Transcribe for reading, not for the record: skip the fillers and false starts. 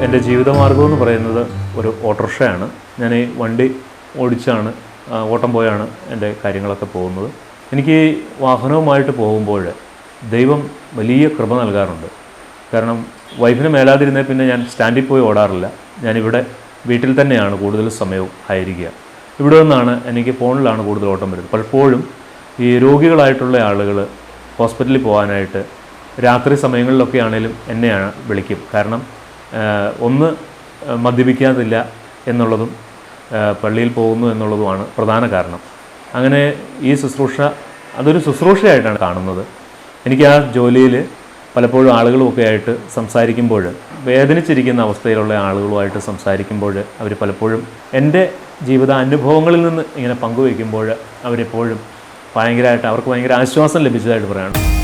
എൻ്റെ ജീവിതമാർഗ്ഗം എന്ന് പറയുന്നത് ഒരു ഓട്ടോറിക്ഷയാണ്. ഞാൻ ഈ വണ്ടി ഓടിച്ചാണ് ഓട്ടം പോയാണ് എൻ്റെ കാര്യങ്ങളൊക്കെ പോകുന്നത്. എനിക്ക് വാഹനവുമായിട്ട് പോകുമ്പോൾ ദൈവം വലിയ കൃപ നൽകാറുണ്ട്. കാരണം വൈഫിന് മേലാതിരുന്നേ പിന്നെ ഞാൻ സ്റ്റാൻഡിൽ പോയി ഓടാറില്ല. ഞാനിവിടെ വീട്ടിൽ തന്നെയാണ് കൂടുതൽ സമയവും ആയിരിക്കുക. ഇവിടെ നിന്നാണ് എനിക്ക് ഫോണിലാണ് കൂടുതൽ ഓട്ടം വരുന്നത്. പലപ്പോഴും ഈ രോഗികളായിട്ടുള്ള ആളുകൾ ഹോസ്പിറ്റലിൽ പോകാനായിട്ട് രാത്രി സമയങ്ങളിലൊക്കെ ആണെങ്കിലും എന്നെയാണ് വിളിക്കും. കാരണം ഒന്ന് മദ്യപിക്കാതില്ല എന്നുള്ളതും പള്ളിയിൽ പോകുന്നു എന്നുള്ളതുമാണ് പ്രധാന കാരണം. അങ്ങനെ ഈ ശുശ്രൂഷ അതൊരു ശുശ്രൂഷയായിട്ടാണ് കാണുന്നത്. എനിക്ക് ആ ജോലിയിൽ പലപ്പോഴും ആളുകളുമൊക്കെ ആയിട്ട് സംസാരിക്കുമ്പോൾ, വേദനിച്ചിരിക്കുന്ന അവസ്ഥയിലുള്ള ആളുകളുമായിട്ട് സംസാരിക്കുമ്പോൾ അവർ പലപ്പോഴും എൻ്റെ ജീവിതാനുഭവങ്ങളിൽ നിന്ന് ഇങ്ങനെ പങ്കുവയ്ക്കുമ്പോൾ അവരെപ്പോഴും അവർക്ക് ഭയങ്കര ആശ്വാസം ലഭിച്ചതായിട്ട് പറയാണ്.